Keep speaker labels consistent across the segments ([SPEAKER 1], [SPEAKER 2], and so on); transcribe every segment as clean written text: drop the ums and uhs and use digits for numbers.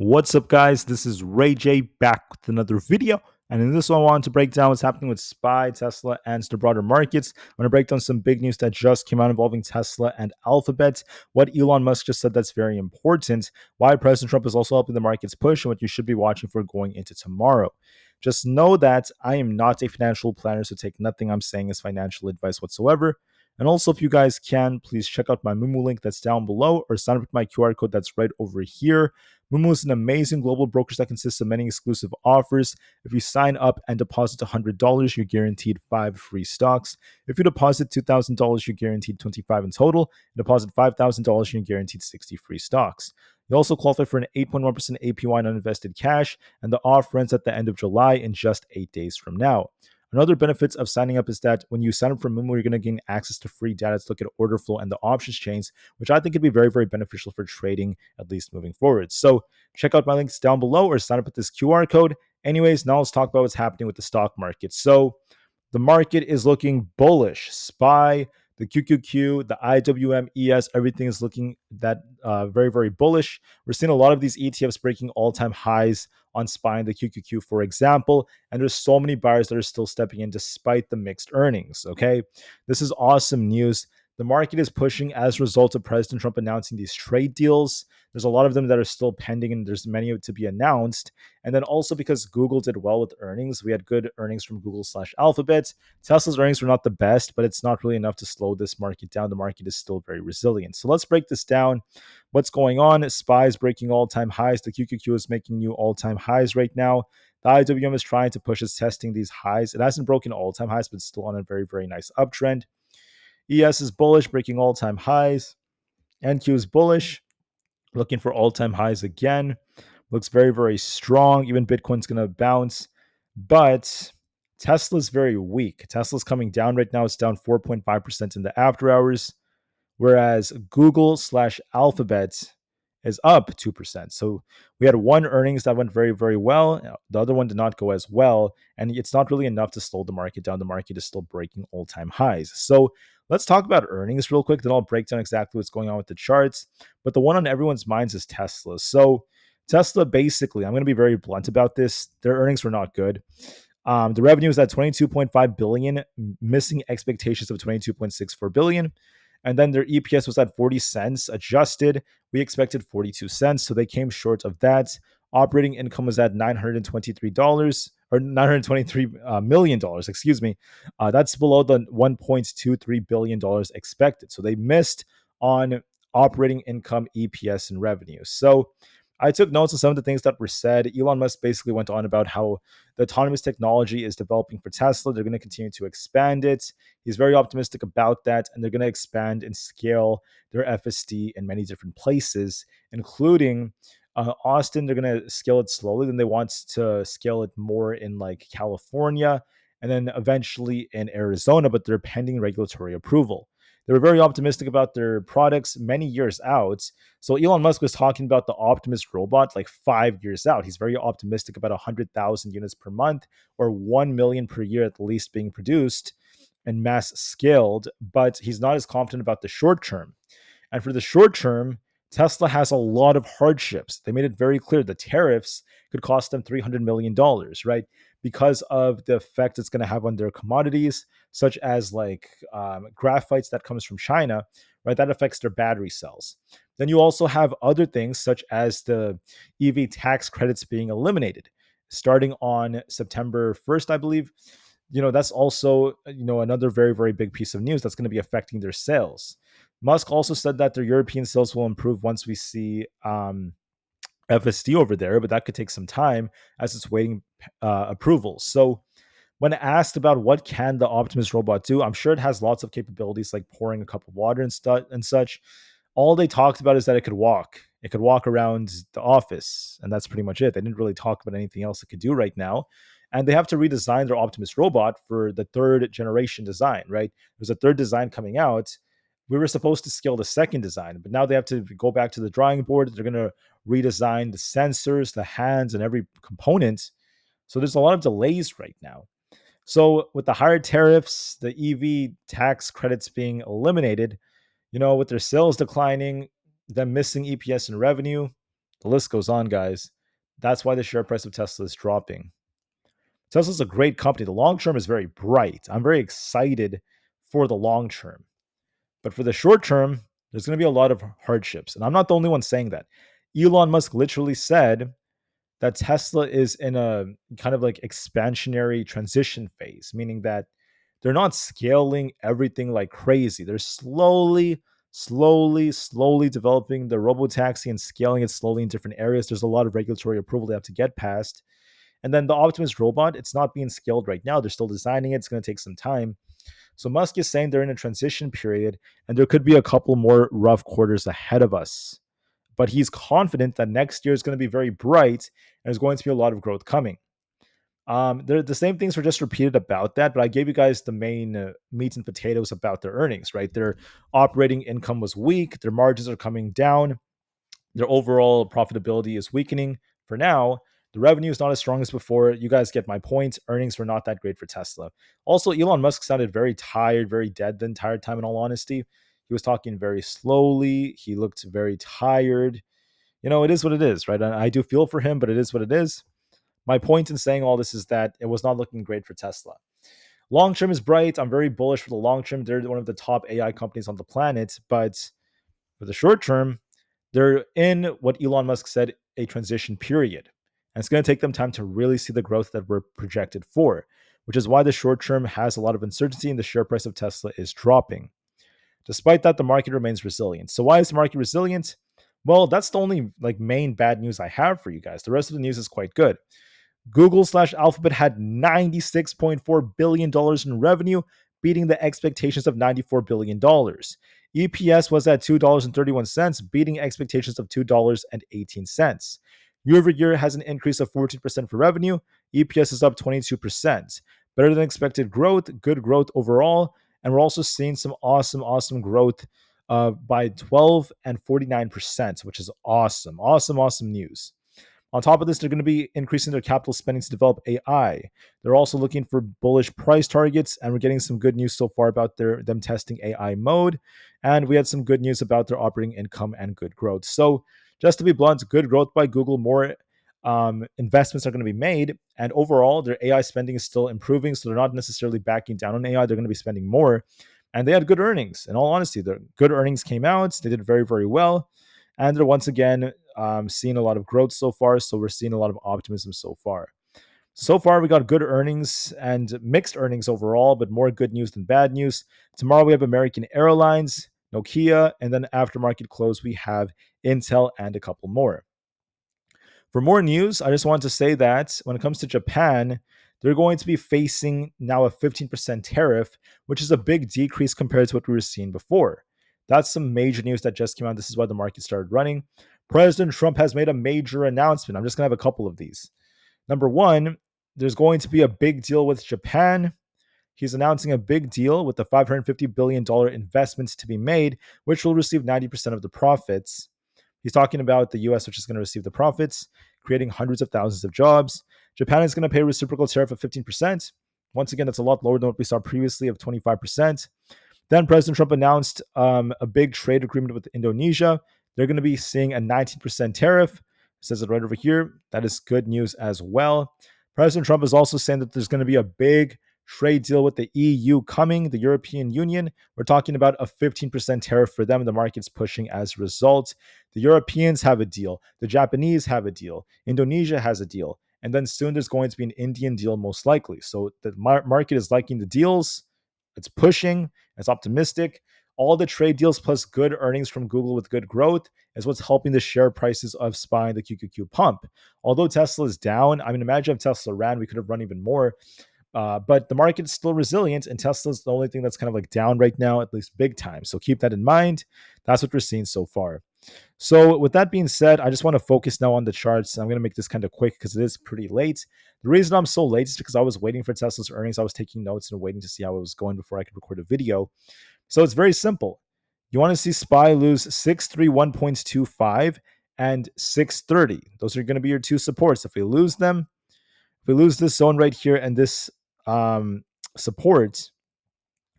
[SPEAKER 1] What's up, guys? This is Rey-Jay back with another video. And in this one, I wanted to break down what's happening with SPY, Tesla, and the broader markets. I'm going to break down some big news that just came out involving Tesla and Alphabet, what Elon Musk just said that's very important, why President Trump is also helping the markets push, and what you should be watching for going into tomorrow. Just know that I am not a financial planner, so take nothing I'm saying as financial advice whatsoever. And also, if you guys can, please check out my Moomoo link that's down below or sign up with my QR code that's right over here. Moomoo is an amazing global brokerage that consists of many exclusive offers. If you sign up and deposit $100, you're guaranteed 5 free stocks. If you deposit $2,000, you're guaranteed 25 in total. Deposit $5,000, you're guaranteed 60 free stocks. You also qualify for an 8.1% APY on uninvested cash, and the offer ends at the end of July in just 8 days from now. Another benefit of signing up is that when you sign up for Moomoo, you're going to gain access to free data to look at order flow and the options chains, which I think could be very, very beneficial for trading, at least moving forward. So check out my links down below or sign up with this QR code. Anyways, now let's talk about what's happening with the stock market. So the market is looking bullish. SPY, the QQQ, the IWM, ES, everything is looking that very, very bullish. We're seeing a lot of these ETFs breaking all-time highs on SPY and the QQQ, for example, and there's so many buyers that are still stepping in despite the mixed earnings, okay? This is awesome news. The market is pushing as a result of President Trump announcing these trade deals. There's a lot of them that are still pending, and there's many to be announced. And then also because Google did well with earnings, we had good earnings from Google/Alphabet. Tesla's earnings were not the best, but it's not really enough to slow this market down. The market is still very resilient. So let's break this down. What's going on? SPY is breaking all-time highs. The QQQ is making new all-time highs right now. The IWM is trying to push its testing these highs. It hasn't broken all-time highs, but it's still on a very, very nice uptrend. ES is bullish, breaking all-time highs. NQ is bullish, looking for all-time highs again. Looks very, very strong. Even Bitcoin's going to bounce. But Tesla's very weak. Tesla's coming down right now. It's down 4.5% in the after hours, whereas Google/Alphabet is up 2%. So we had one earnings that went very, very well. The other one did not go as well. And it's not really enough to slow the market down. The market is still breaking all-time highs. So let's talk about earnings real quick. Then I'll break down exactly what's going on with the charts. But the one on everyone's minds is Tesla. So Tesla, basically, I'm going to be very blunt about this. Their earnings were not good. The revenue is at 22.5 billion, missing expectations of 22.64 billion. And then their EPS was at 40 cents adjusted. We expected 42 cents, so they came short of that. Operating income was at $923 or $923 million, excuse me. That's below the $1.23 billion expected. So they missed on operating income, EPS, and revenue. So I took notes of some of the things that were said. Elon Musk basically went on about how the autonomous technology is developing for Tesla. They're going to continue to expand it. He's very optimistic about that, and they're going to expand and scale their FSD in many different places, including Austin. They're going to scale it slowly. Then they want to scale it more in like California, and then eventually in Arizona, but they're pending regulatory approval. They were very optimistic about their products many years out. So Elon Musk was talking about the Optimus robot like 5 years out. He's very optimistic about 100,000 units per month or 1 million per year at least being produced and mass scaled, but he's not as confident about the short term. And for the short term, Tesla has a lot of hardships. They made it very clear the tariffs could cost them $300 million, right? Because of the effect it's going to have on their commodities, such as like graphites that comes from China, right? That affects their battery cells. Then you also have other things such as the EV tax credits being eliminated starting on September 1st, I believe. That's also, another very, very big piece of news that's going to be affecting their sales. Musk also said that their European sales will improve once we see FSD over there, but that could take some time as it's waiting approvals. So when asked about what can the Optimus robot do, I'm sure it has lots of capabilities like pouring a cup of water and such. All they talked about is that it could walk. It could walk around the office, and that's pretty much it. They didn't really talk about anything else it could do right now. And they have to redesign their Optimus robot for the third generation design, right? There's a third design coming out. We were supposed to scale the second design, but now they have to go back to the drawing board. They're going to redesign the sensors, the hands, and every component. So there's a lot of delays right now. So with the higher tariffs, the EV tax credits being eliminated, with their sales declining, them missing EPS and revenue, The list goes on, guys. That's why the share price of Tesla is dropping. Tesla's a great company. The long term is very bright. I'm very excited for the long term. But for the short term, there's going to be a lot of hardships. And I'm not the only one saying that. Elon Musk literally said that Tesla is in a kind of like expansionary transition phase, meaning that they're not scaling everything like crazy. They're slowly developing the robotaxi and scaling it slowly in different areas. There's a lot of regulatory approval they have to get past. And then the Optimus robot, it's not being scaled right now. They're still designing it. It's going to take some time. So Musk is saying they're in a transition period and there could be a couple more rough quarters ahead of us. But he's confident that next year is going to be very bright and there's going to be a lot of growth coming. The same things were just repeated about that, but I gave you guys the main meat and potatoes about their earnings, right? Their operating income was weak, their margins are coming down, their overall profitability is weakening for now. The revenue is not as strong as before. You guys get my point. Earnings were not that great for Tesla. Also, Elon Musk sounded very tired, very dead the entire time, in all honesty. He was talking very slowly. He looked very tired. It is what it is, right? I do feel for him, but it is what it is. My point in saying all this is that it was not looking great for Tesla. Long term is bright. I'm very bullish for the long term. They're one of the top AI companies on the planet. But for the short term, they're in what Elon Musk said, a transition period. And it's going to take them time to really see the growth that we're projected for, which is why the short term has a lot of uncertainty and the share price of Tesla is dropping. Despite that, the market remains resilient. So why is the market resilient? Well, that's the only main bad news I have for you guys. The rest of the news is quite good. Google/Alphabet had $96.4 billion in revenue, beating the expectations of $94 billion. EPS was at $2.31, beating expectations of $2.18. Year over year has an increase of 14% for revenue. EPS is up 22%. Better than expected growth, good growth overall. And we're also seeing some awesome growth by 12 and 49%, which is awesome. Awesome news. On top of this, they're going to be increasing their capital spending to develop AI. They're also looking for bullish price targets, and we're getting some good news so far about them testing AI mode. And we had some good news about their operating income and good growth. So just to be blunt, good growth by Google, more investments are going to be made. And overall, their AI spending is still improving. So they're not necessarily backing down on AI. They're going to be spending more. And they had good earnings. In all honesty, their good earnings came out. They did very well. And they're once again seeing a lot of growth so far. So we're seeing a lot of optimism so far. So far, we got good earnings and mixed earnings overall, but more good news than bad news. Tomorrow, we have American Airlines, Nokia, and then after market close, we have Intel and a couple more. For more news, I just want to say that when it comes to Japan, they're going to be facing now a 15% tariff, which is a big decrease compared to what we were seeing before. That's some major news that just came out. This is why the market started running. President Trump has made a major announcement. I'm just going to have a couple of these. Number one, there's going to be a big deal with Japan. He's announcing a big deal with the $550 billion investment to be made, which will receive 90% of the profits. He's talking about the US, which is going to receive the profits, creating hundreds of thousands of jobs. Japan is going to pay a reciprocal tariff of 15%. Once again, that's a lot lower than what we saw previously of 25%. Then President Trump announced a big trade agreement with Indonesia. They're going to be seeing a 19% tariff. It says it right over here. That is good news as well. President Trump is also saying that there's going to be a big trade deal with the EU coming, the European Union. We're talking about a 15% tariff for them, and the market's pushing as a result. The Europeans have a deal. The Japanese have a deal. Indonesia has a deal. And then soon there's going to be an Indian deal, most likely. So the market is liking the deals. It's pushing. It's optimistic. All the trade deals plus good earnings from Google with good growth is what's helping the share prices of SPY and the QQQ pump. Although Tesla is down, I mean, imagine if Tesla ran, we could have run even more. But the market is still resilient, and Tesla's the only thing that's kind of down right now, at least big time. So keep that in mind. That's what we're seeing so far. So with that being said, I just want to focus now on the charts. I'm going to make this kind of quick because it is pretty late. The reason I'm so late is because I was waiting for Tesla's earnings. I was taking notes and waiting to see how it was going before I could record a video. So it's very simple. You want to see SPY lose 631.25 and 630. Those are going to be your two supports. If we lose them, if we lose this zone right here and this support,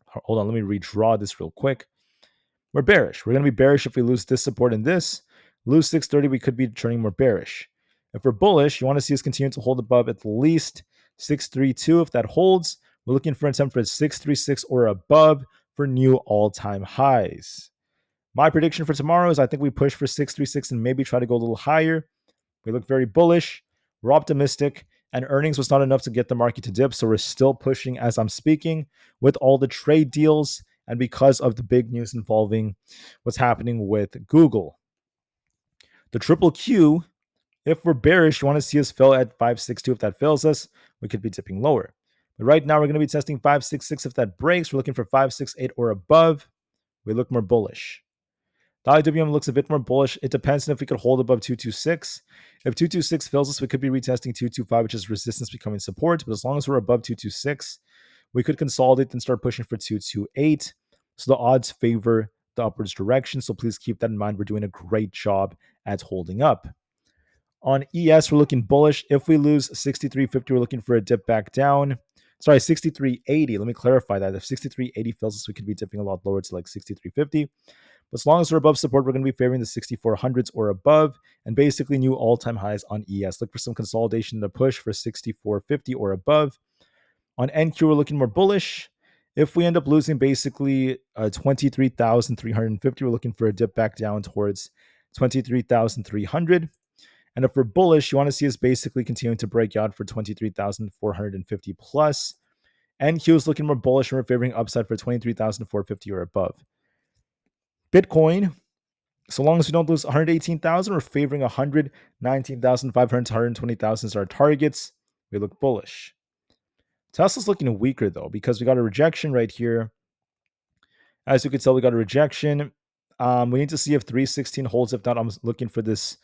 [SPEAKER 1] hold on, let me redraw this real quick. We're bearish. We're going to be bearish if we lose this support and this. Lose 630, we could be turning more bearish. If we're bullish, you want to see us continue to hold above at least 632. If that holds, we're looking for an attempt for 636 or above for new all-time highs. My prediction for tomorrow is I think we push for 636 and maybe try to go a little higher. We look very bullish. We're optimistic, and earnings was not enough to get the market to dip. So we're still pushing as I'm speaking with all the trade deals and because of the big news involving what's happening with Google. The triple Q, if we're bearish, you want to see us fill at 562. If that fails us, we could be dipping lower. But right now, we're going to be testing 566. If that breaks, we're looking for 568 or above. We look more bullish. The IWM looks a bit more bullish. It depends on if we could hold above 226. If 226 fails us, we could be retesting 225, which is resistance becoming support. But as long as we're above 226, we could consolidate and start pushing for 228. So the odds favor the upwards direction. So please keep that in mind. We're doing a great job at holding up. On ES, we're looking bullish. If we lose 63.50, we're looking for a dip back down. Sorry, 63.80. Let me clarify that. If 63.80 fails us, we could be dipping a lot lower to like 63.50. But as long as we're above support, we're going to be favoring the 6400s or above and basically new all-time highs on ES. Look for some consolidation to push for 64.50 or above. On NQ, we're looking more bullish. If we end up losing basically 23,350, we're looking for a dip back down towards 23,300. And if we're bullish, you want to see us basically continuing to break out for 23,450 plus. NQ is looking more bullish and we're favoring upside for 23,450 or above. Bitcoin, so long as we don't lose 118,000, we're favoring 119,500 to 120,000 as our targets. We look bullish. Tesla's looking weaker though because we got a rejection right here. As you can tell, we got a rejection. We need to see if 316 holds. If not, I'm looking for this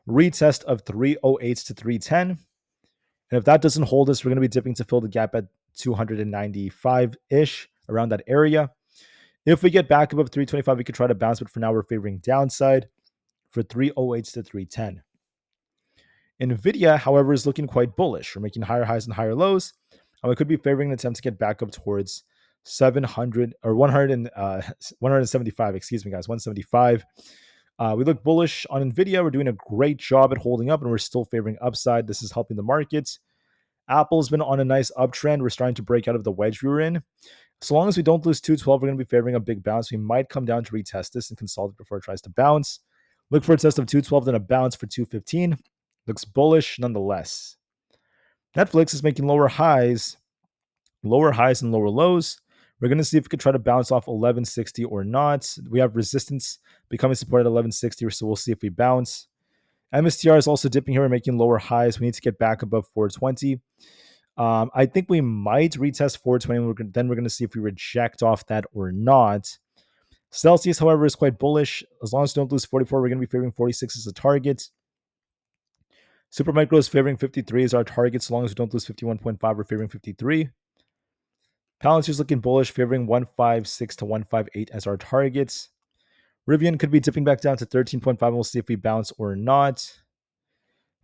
[SPEAKER 1] retest of 308 to 310. And if that doesn't hold us, we're going to be dipping to fill the gap at 295-ish, around that area. If we get back above 325, we could try to bounce, but for now, we're favoring downside for 308 to 310. Nvda, however, is looking quite bullish. We're making higher highs and higher lows, and we could be favoring an attempt to get back up towards 700 or 175. Excuse me, guys, 175. We look bullish on Nvda. We're doing a great job at holding up, and we're still favoring upside. This is helping the markets. Apple's been on a nice uptrend. We're starting to break out of the wedge we were in. So long as we don't lose 212, we're going to be favoring a big bounce. We might come down to retest this and consolidate before it tries to bounce. Look for a test of 212, then a bounce for 215. Looks bullish nonetheless. Netflix is making lower highs and lower lows. We're going to see if we could try to bounce off 1160 or not. We have resistance becoming support at 1160, so we'll see if we bounce. MSTR is also dipping here. We're making lower highs. We need to get back above 420. I think we might retest 420. Then we're going to see if we reject off that or not. Celsius, however, is quite bullish. As long as we don't lose 44, we're going to be favoring 46 as a target. Supermicro is favoring 53 as our target. So long as we don't lose 51.5, we're favoring 53. Palantir is looking bullish, favoring 156 to 158 as our targets. Rivian could be dipping back down to 13.5. We'll see if we bounce or not.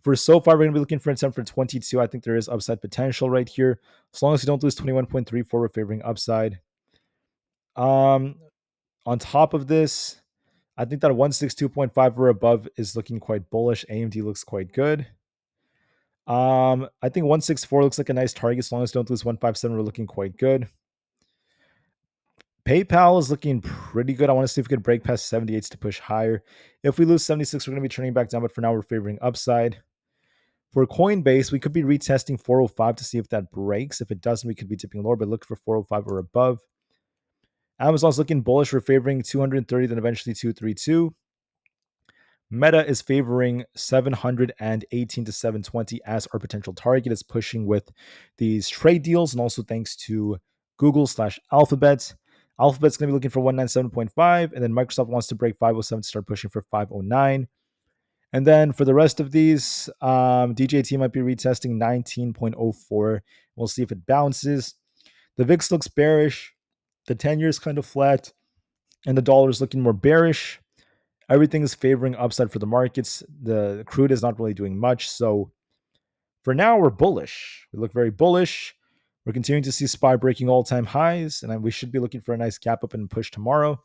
[SPEAKER 1] For so far, we're going to be looking for an attempt for 22. I think there is upside potential right here. As long as we don't lose 21.34, we're favoring upside. On top of this, I think that 162.5 or above is looking quite bullish. AMD looks quite good. I think 164 looks like a nice target. As long as we don't lose 157, we're looking quite good. PayPal is looking pretty good. I want to see if we could break past 78 to push higher. If we lose 76, we're going to be turning back down, but for now, we're favoring upside. For Coinbase, we could be retesting 405 to see if that breaks. If it doesn't, we could be dipping lower, but look for 405 or above. Amazon's looking bullish. We're favoring 230, then eventually 232. Meta is favoring 718 to 720 as our potential target. It's pushing with these trade deals, and also thanks to Google/Alphabet. Alphabet's going to be looking for 197.5, and then Microsoft wants to break 507 to start pushing for 509. And then for the rest of these, DJT might be retesting 19.04. We'll see if it bounces. The VIX looks bearish. The 10-year is kind of flat, and the dollar is looking more bearish. Everything is favoring upside for the markets. The crude is not really doing much. So for now, we're bullish. We look very bullish. We're continuing to see SPY breaking all-time highs, and we should be looking for a nice gap up and push tomorrow.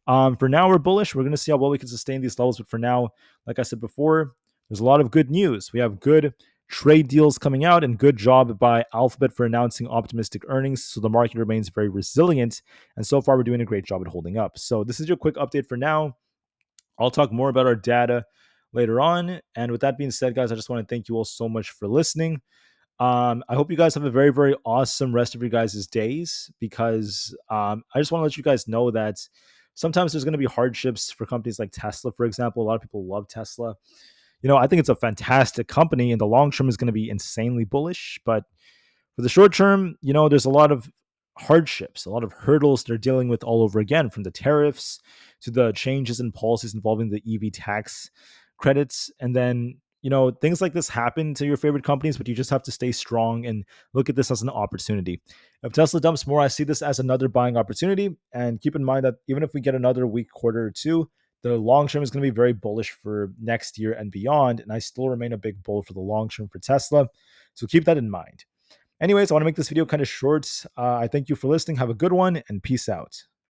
[SPEAKER 1] For now, we're bullish. We're going to see how well we can sustain these levels. But for now, like I said before, there's a lot of good news. We have good trade deals coming out, and good job by Alphabet for announcing optimistic earnings. So the market remains very resilient. And so far, we're doing a great job at holding up. So this is your quick update for now. I'll talk more about our data later on. And with that being said, guys, I just want to thank you all so much for listening. I hope you guys have a very, very awesome rest of your guys' days, because I just want to let you guys know that sometimes there's going to be hardships for companies like Tesla, for example. A lot of people love Tesla. I think it's a fantastic company, and the long term is going to be insanely bullish. But for the short term, there's a lot of hardships, a lot of hurdles they're dealing with all over again, from the tariffs to the changes in policies involving the EV tax credits. And then, things like this happen to your favorite companies, but you just have to stay strong and look at this as an opportunity. If Tesla dumps more, I see this as another buying opportunity. And keep in mind that even if we get another weak quarter or two, the long term is going to be very bullish for next year and beyond. And I still remain a big bull for the long term for Tesla. So keep that in mind. Anyways, I want to make this video kind of short. I thank you for listening. Have a good one, and peace out.